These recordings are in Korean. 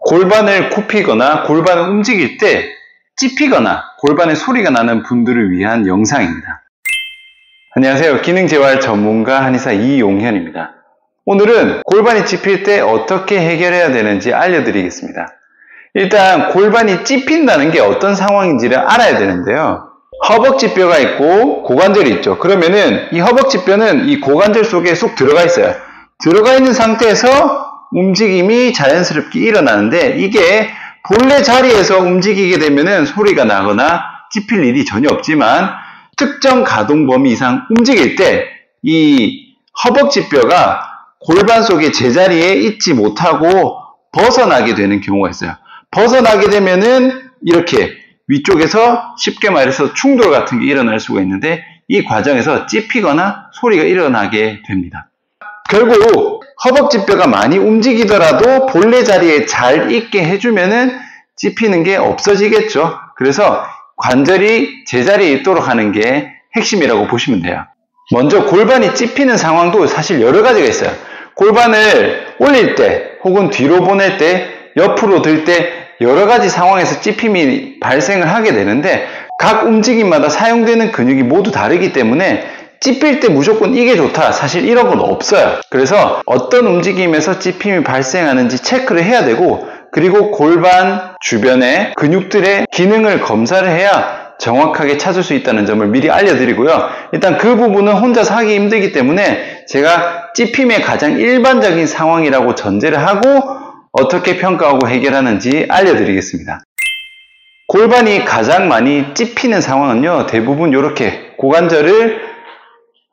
골반을 굽히거나 골반을 움직일 때 찝히거나 골반에 소리가 나는 분들을 위한 영상입니다. 안녕하세요. 기능재활 전문가 한의사 이용현입니다. 오늘은 골반이 찝힐 때 어떻게 해결해야 되는지 알려드리겠습니다. 일단 골반이 찝힌다는 게 어떤 상황인지를 알아야 되는데요. 허벅지뼈가 있고 고관절이 있죠. 그러면은 이 허벅지뼈는 이 고관절 속에 쏙 들어가 있어요. 들어가 있는 상태에서 움직임이 자연스럽게 일어나는데 이게 본래 자리에서 움직이게 되면은 소리가 나거나 찝힐 일이 전혀 없지만 특정 가동 범위 이상 움직일 때 이 허벅지뼈가 골반 속에 제자리에 있지 못하고 벗어나게 되는 경우가 있어요. 벗어나게 되면은 이렇게 위쪽에서 쉽게 말해서 충돌 같은 게 일어날 수가 있는데 이 과정에서 찝히거나 소리가 일어나게 됩니다. 결국 허벅지뼈가 많이 움직이더라도 본래 자리에 잘 있게 해주면은 찝히는 게 없어지겠죠. 그래서 관절이 제자리에 있도록 하는 게 핵심이라고 보시면 돼요. 먼저 골반이 찝히는 상황도 사실 여러 가지가 있어요. 골반을 올릴 때 혹은 뒤로 보낼 때 옆으로 들 때 여러 가지 상황에서 찝힘이 발생을 하게 되는데 각 움직임마다 사용되는 근육이 모두 다르기 때문에 찝힐 때 무조건 이게 좋다. 사실 이런 건 없어요. 그래서 어떤 움직임에서 찝힘이 발생하는지 체크를 해야 되고 그리고 골반 주변의 근육들의 기능을 검사를 해야 정확하게 찾을 수 있다는 점을 미리 알려드리고요. 일단 그 부분은 혼자서 하기 힘들기 때문에 제가 찝힘의 가장 일반적인 상황이라고 전제를 하고 어떻게 평가하고 해결하는지 알려드리겠습니다. 골반이 가장 많이 찝히는 상황은요. 대부분 이렇게 고관절을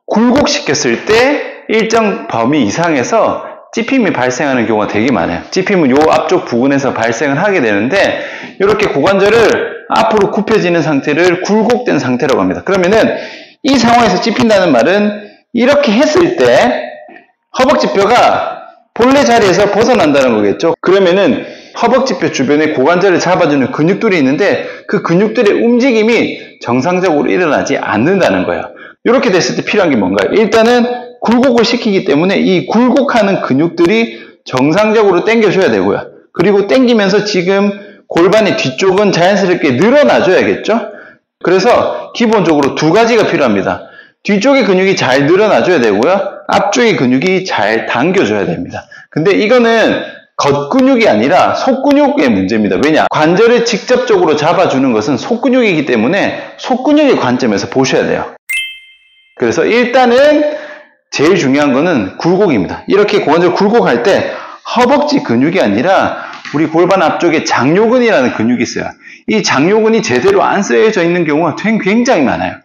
굴곡시켰을 때 일정 범위 이상에서 찝힘이 발생하는 경우가 되게 많아요. 찝힘은 이 앞쪽 부분에서 발생을 하게 되는데 이렇게 고관절을 앞으로 굽혀지는 상태를 굴곡된 상태라고 합니다. 그러면은 이 상황에서 찝힌다는 말은 이렇게 했을 때 허벅지뼈가 본래 자리에서 벗어난다는 거겠죠. 그러면은 허벅지뼈 주변에 고관절을 잡아주는 근육들이 있는데 그 근육들의 움직임이 정상적으로 일어나지 않는다는 거예요. 이렇게 됐을 때 필요한 게 뭔가요? 일단은 굴곡을 시키기 때문에 이 굴곡하는 근육들이 정상적으로 당겨줘야 되고요. 그리고 당기면서 지금 골반의 뒤쪽은 자연스럽게 늘어나줘야겠죠? 그래서 기본적으로 두 가지가 필요합니다. 뒤쪽의 근육이 잘 늘어나줘야 되고요. 앞쪽의 근육이 잘 당겨줘야 됩니다. 근데 이거는 겉근육이 아니라 속근육의 문제입니다. 왜냐? 관절을 직접적으로 잡아주는 것은 속근육이기 때문에 속근육의 관점에서 보셔야 돼요. 그래서 일단은 제일 중요한 거는 굴곡입니다. 이렇게 고관절 굴곡할 때 허벅지 근육이 아니라 우리 골반 앞쪽에 장요근이라는 근육이 있어요. 이 장요근이 제대로 안 쓰여져 있는 경우가 굉장히 많아요.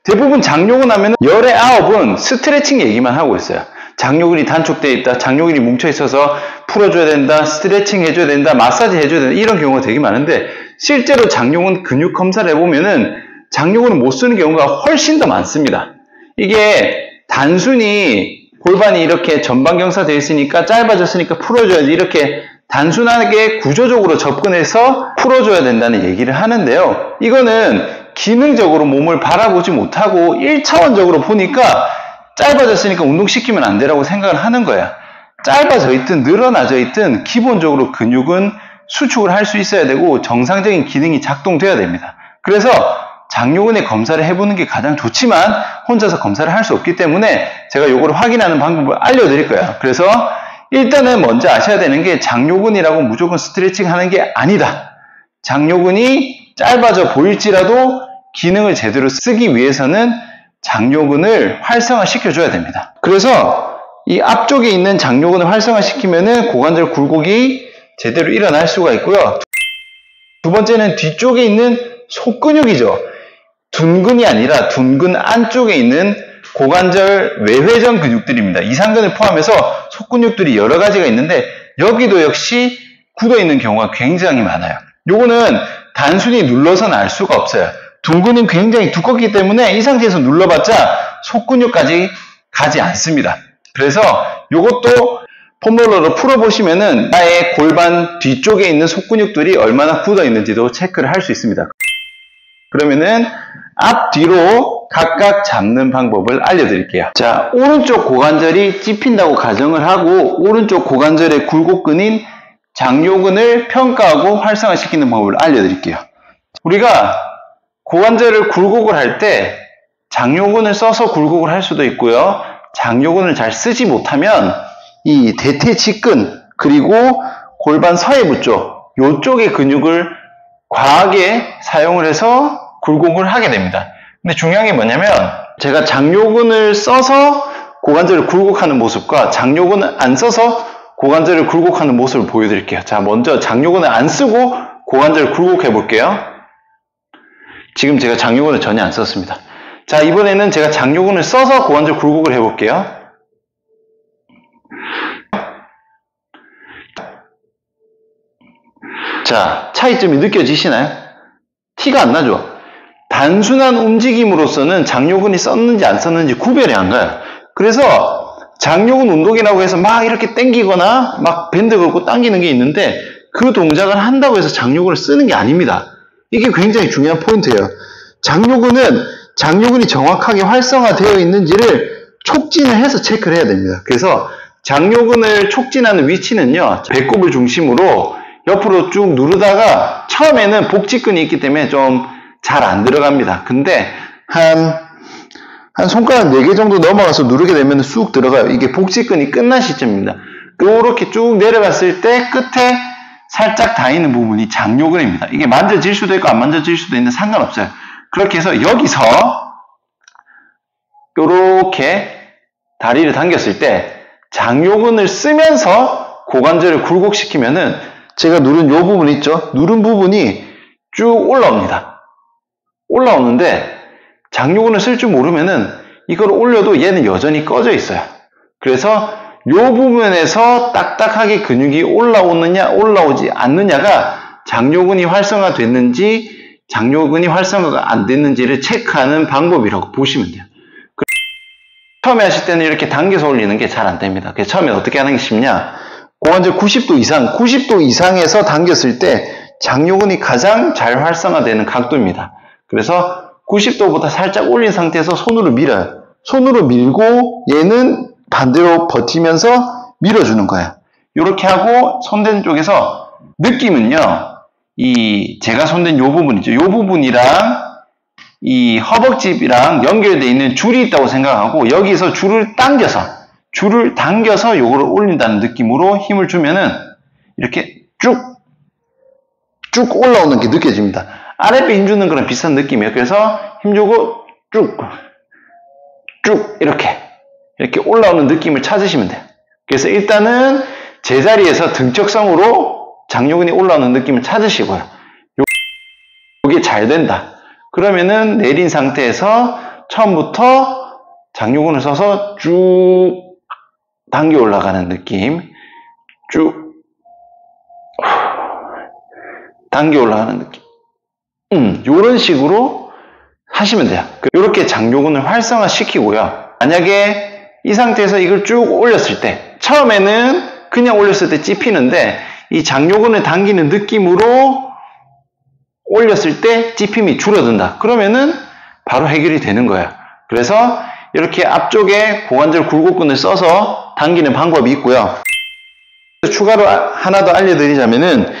대부분 장요근 하면 열의 9은 스트레칭 얘기만 하고 있어요. 장요근이 단축되어 있다, 장요근이 뭉쳐 있어서 풀어줘야 된다, 스트레칭 해줘야 된다, 마사지 해줘야 된다 이런 경우가 되게 많은데 실제로 장요근 근육 검사를 해보면은 장요근을 못 쓰는 경우가 훨씬 더 많습니다. 이게 단순히 골반이 이렇게 전방경사 되어 있으니까 짧아졌으니까 풀어줘야지 이렇게 단순하게 구조적으로 접근해서 풀어줘야 된다는 얘기를 하는데요. 이거는 기능적으로 몸을 바라보지 못하고 1차원적으로 보니까 짧아졌으니까 운동시키면 안 되라고 생각을 하는 거야. 짧아져 있든 늘어나져 있든 기본적으로 근육은 수축을 할 수 있어야 되고 정상적인 기능이 작동돼야 됩니다. 그래서 장요근의 검사를 해보는 게 가장 좋지만 혼자서 검사를 할 수 없기 때문에 제가 요거를 확인하는 방법을 알려드릴 거예요. 그래서 일단은 먼저 아셔야 되는 게 장요근이라고 무조건 스트레칭 하는 게 아니다. 장요근이 짧아져 보일지라도 기능을 제대로 쓰기 위해서는 장요근을 활성화시켜줘야 됩니다. 그래서 이 앞쪽에 있는 장요근을 활성화시키면은 고관절 굴곡이 제대로 일어날 수가 있고요. 두 번째는 뒤쪽에 있는 속근육이죠. 둔근이 아니라 둔근 안쪽에 있는 고관절 외회전 근육들입니다. 이상근을 포함해서 속근육들이 여러 가지가 있는데 여기도 역시 굳어있는 경우가 굉장히 많아요. 요거는 단순히 눌러서는 알 수가 없어요. 둔근이 굉장히 두껍기 때문에 이 상태에서 눌러봤자 속근육까지 가지 않습니다. 그래서 요것도 폼롤러로 풀어보시면은 나의 골반 뒤쪽에 있는 속근육들이 얼마나 굳어있는지도 체크를 할 수 있습니다. 그러면은 앞뒤로 각각 잡는 방법을 알려드릴게요. 자, 오른쪽 고관절이 찝힌다고 가정을 하고 오른쪽 고관절의 굴곡근인 장요근을 평가하고 활성화시키는 방법을 알려드릴게요. 우리가 고관절을 굴곡을 할 때 장요근을 써서 굴곡을 할 수도 있고요. 장요근을 잘 쓰지 못하면 이 대퇴직근 그리고 골반 서해부 쪽 이쪽의 근육을 과하게 사용을 해서 굴곡을 하게 됩니다. 근데 중요한 게 뭐냐면 제가 장요근을 써서 고관절을 굴곡하는 모습과 장요근을 안 써서 고관절을 굴곡하는 모습을 보여드릴게요. 자, 먼저 장요근을 안 쓰고 고관절을 굴곡해 볼게요. 지금 제가 장요근을 전혀 안 썼습니다. 자, 이번에는 제가 장요근을 써서 고관절 굴곡을 해볼게요. 자, 차이점이 느껴지시나요? 티가 안 나죠? 단순한 움직임으로서는 장요근이 썼는지 안 썼는지 구별이 안 가요. 그래서 장요근 운동이라고 해서 막 이렇게 당기거나 막 밴드 걸고 당기는 게 있는데 그 동작을 한다고 해서 장요근을 쓰는 게 아닙니다. 이게 굉장히 중요한 포인트예요. 장요근이 정확하게 활성화되어 있는지를 촉진을 해서 체크를 해야 됩니다. 그래서 장요근을 촉진하는 위치는요, 배꼽을 중심으로 옆으로 쭉 누르다가 처음에는 복직근이 있기 때문에 좀 잘 안 들어갑니다. 근데 한 손가락 4개 정도 넘어가서 누르게 되면 쑥 들어가요. 이게 복직근이 끝난 시점입니다. 이렇게 쭉 내려갔을 때 끝에 살짝 닿이는 부분이 장요근입니다. 이게 만져질 수도 있고 안 만져질 수도 있는데 상관없어요. 그렇게 해서 여기서 이렇게 다리를 당겼을 때 장요근을 쓰면서 고관절을 굴곡시키면은 제가 누른 이 부분 있죠? 누른 부분이 쭉 올라옵니다. 올라오는데 장요근을 쓸 줄 모르면은 이걸 올려도 얘는 여전히 꺼져 있어요. 그래서 이 부분에서 딱딱하게 근육이 올라오느냐 올라오지 않느냐가 장요근이 활성화됐는지 장요근이 활성화가 안 됐는지를 체크하는 방법이라고 보시면 돼요. 처음에 하실 때는 이렇게 당겨서 올리는 게 잘 안 됩니다. 그래서 처음에 어떻게 하는 게 쉽냐? 고관절 90도 이상, 90도 이상에서 당겼을 때 장요근이 가장 잘 활성화되는 각도입니다. 그래서 90도보다 살짝 올린 상태에서 손으로 밀어요. 손으로 밀고 얘는 반대로 버티면서 밀어주는 거예요. 이렇게 하고 손댄 쪽에서 느낌은요, 제가 손댄 요 부분이죠. 요 부분이랑 이 허벅지랑 연결되어 있는 줄이 있다고 생각하고 여기서 줄을 당겨서 요거를 올린다는 느낌으로 힘을 주면은 이렇게 쭉 올라오는 게 느껴집니다. 아랫배 힘주는 거랑 비슷한 느낌이에요. 그래서 힘주고 쭉 이렇게 올라오는 느낌을 찾으시면 돼요. 그래서 일단은 제자리에서 등척성으로 장요근이 올라오는 느낌을 찾으시고요. 이게 잘 된다. 그러면은 내린 상태에서 처음부터 장요근을 써서 쭉 당겨 올라가는 느낌, 쭉 당겨 올라가는 느낌. 이런 식으로 하시면 돼요. 이렇게 장요근을 활성화시키고요. 만약에 이 상태에서 이걸 쭉 올렸을 때, 처음에는 그냥 올렸을 때 찝히는데 이 장요근을 당기는 느낌으로 올렸을 때 찝힘이 줄어든다. 그러면은 바로 해결이 되는 거예요. 그래서 이렇게 앞쪽에 고관절 굴곡근을 써서 당기는 방법이 있고요. 추가로 하나 더 알려드리자면은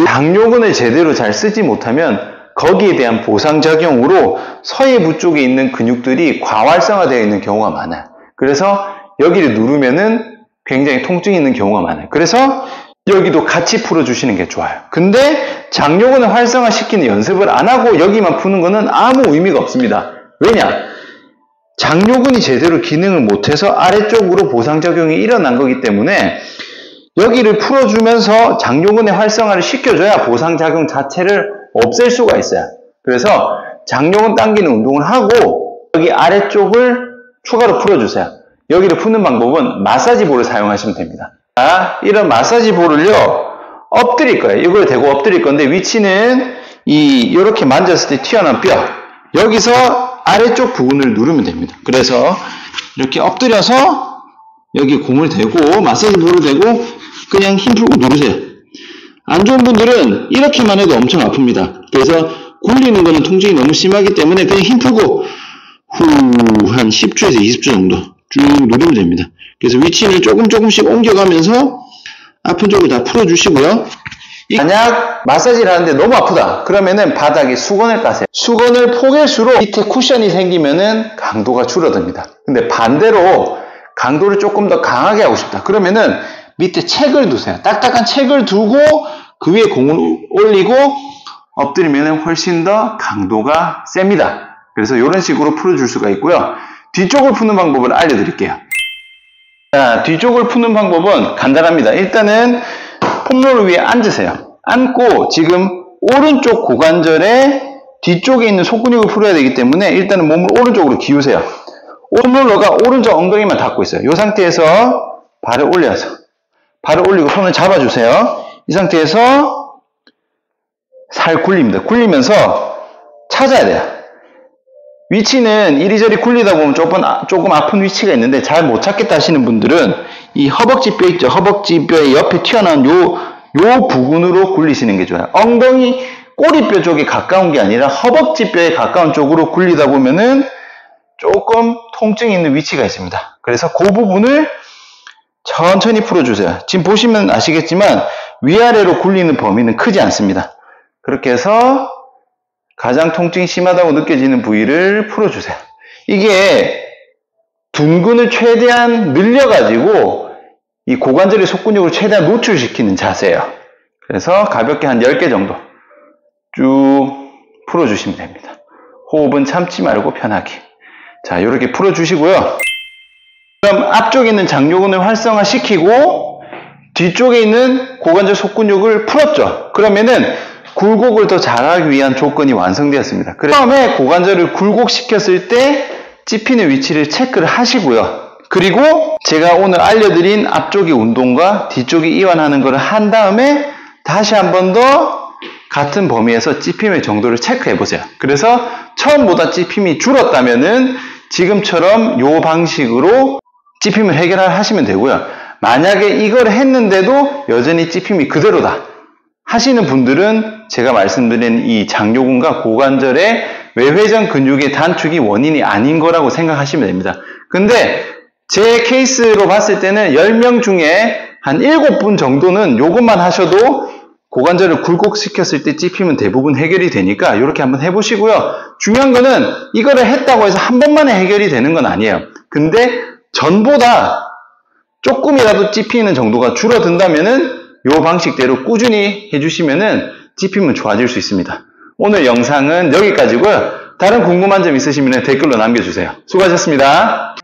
장요근을 제대로 잘 쓰지 못하면 거기에 대한 보상작용으로 서해부 쪽에 있는 근육들이 과활성화되어 있는 경우가 많아요. 그래서 여기를 누르면은 굉장히 통증이 있는 경우가 많아요. 그래서 여기도 같이 풀어주시는 게 좋아요. 근데 장요근을 활성화시키는 연습을 안 하고 여기만 푸는 거는 아무 의미가 없습니다. 왜냐? 장요근이 제대로 기능을 못해서 아래쪽으로 보상작용이 일어난 거기 때문에 여기를 풀어주면서 장요근의 활성화를 시켜줘야 보상작용 자체를 없앨 수가 있어요. 그래서 장요근 당기는 운동을 하고 여기 아래쪽을 추가로 풀어주세요. 여기를 푸는 방법은 마사지볼을 사용하시면 됩니다. 자, 이런 마사지볼을요, 엎드릴 거예요. 이걸 대고 엎드릴 건데 위치는 이렇게 만졌을 때 튀어나온 뼈, 여기서 아래쪽 부분을 누르면 됩니다. 그래서 이렇게 엎드려서 여기 공을 대고 마사지볼을 대고 그냥 힘 풀고 누르세요. 안 좋은 분들은 이렇게만 해도 엄청 아픕니다. 그래서 굴리는 거는 통증이 너무 심하기 때문에 그냥 힘 풀고 후 한 10주에서 20주 정도 쭉 누르면 됩니다. 그래서 위치를 조금씩 옮겨가면서 아픈 쪽을 다 풀어주시고요. 만약 마사지를 하는데 너무 아프다 그러면은 바닥에 수건을 까세요. 수건을 포갤수록 밑에 쿠션이 생기면은 강도가 줄어듭니다. 근데 반대로 강도를 조금 더 강하게 하고 싶다 그러면은 밑에 책을 두세요. 딱딱한 책을 두고 그 위에 공을 올리고 엎드리면 훨씬 더 강도가 셉니다. 그래서 이런 식으로 풀어줄 수가 있고요. 뒤쪽을 푸는 방법을 알려드릴게요. 자, 뒤쪽을 푸는 방법은 간단합니다. 일단은 폼롤 위에 앉으세요. 앉고 지금 오른쪽 고관절에 뒤쪽에 있는 속근육을 풀어야 되기 때문에 일단은 몸을 오른쪽으로 기우세요. 폼롤러가 오른쪽 엉덩이만 닿고 있어요. 이 상태에서 발을 올려서 발을 올리고 손을 잡아주세요. 이 상태에서 살 굴립니다. 굴리면서 찾아야 돼요. 위치는 이리저리 굴리다 보면 조금 아픈 위치가 있는데 잘 못 찾겠다 하시는 분들은 이 허벅지뼈 있죠? 허벅지뼈의 옆에 튀어나온 요 부분으로 굴리시는 게 좋아요. 엉덩이, 꼬리뼈 쪽에 가까운 게 아니라 허벅지뼈에 가까운 쪽으로 굴리다 보면은 조금 통증이 있는 위치가 있습니다. 그래서 그 부분을 천천히 풀어주세요. 지금 보시면 아시겠지만 위아래로 굴리는 범위는 크지 않습니다. 그렇게 해서 가장 통증이 심하다고 느껴지는 부위를 풀어주세요. 이게 둔근을 최대한 늘려가지고 이 고관절의 속근육을 최대한 노출시키는 자세예요. 그래서 가볍게 한 10개 정도 쭉 풀어주시면 됩니다. 호흡은 참지 말고 편하게. 자, 이렇게 풀어주시고요. 그럼 앞쪽에 있는 장요근을 활성화시키고 뒤쪽에 있는 고관절 속근육을 풀었죠. 그러면은 굴곡을 더 잘하기 위한 조건이 완성되었습니다. 그래서 처음에 고관절을 굴곡시켰을 때 찝히는 위치를 체크를 하시고요. 그리고 제가 오늘 알려드린 앞쪽의 운동과 뒤쪽이 이완하는 것을 한 다음에 다시 한 번 더 같은 범위에서 찝힘의 정도를 체크해 보세요. 그래서 처음보다 찝힘이 줄었다면은 지금처럼 이 방식으로 찝힘을 해결하시면 되고요. 만약에 이걸 했는데도 여전히 찝힘이 그대로다 하시는 분들은 제가 말씀드린 이 장요근과 고관절의 외회전 근육의 단축이 원인이 아닌 거라고 생각하시면 됩니다. 근데 제 케이스로 봤을 때는 10명 중에 한 7분 정도는 이것만 하셔도 고관절을 굴곡시켰을 때 찝힘은 대부분 해결이 되니까 이렇게 한번 해보시고요. 중요한 거는 이거를 했다고 해서 한 번만에 해결이 되는 건 아니에요. 근데 전보다 조금이라도 찝히는 정도가 줄어든다면은 이 방식대로 꾸준히 해주시면은 찝힘은 좋아질 수 있습니다. 오늘 영상은 여기까지고요. 다른 궁금한 점 있으시면 댓글로 남겨주세요. 수고하셨습니다.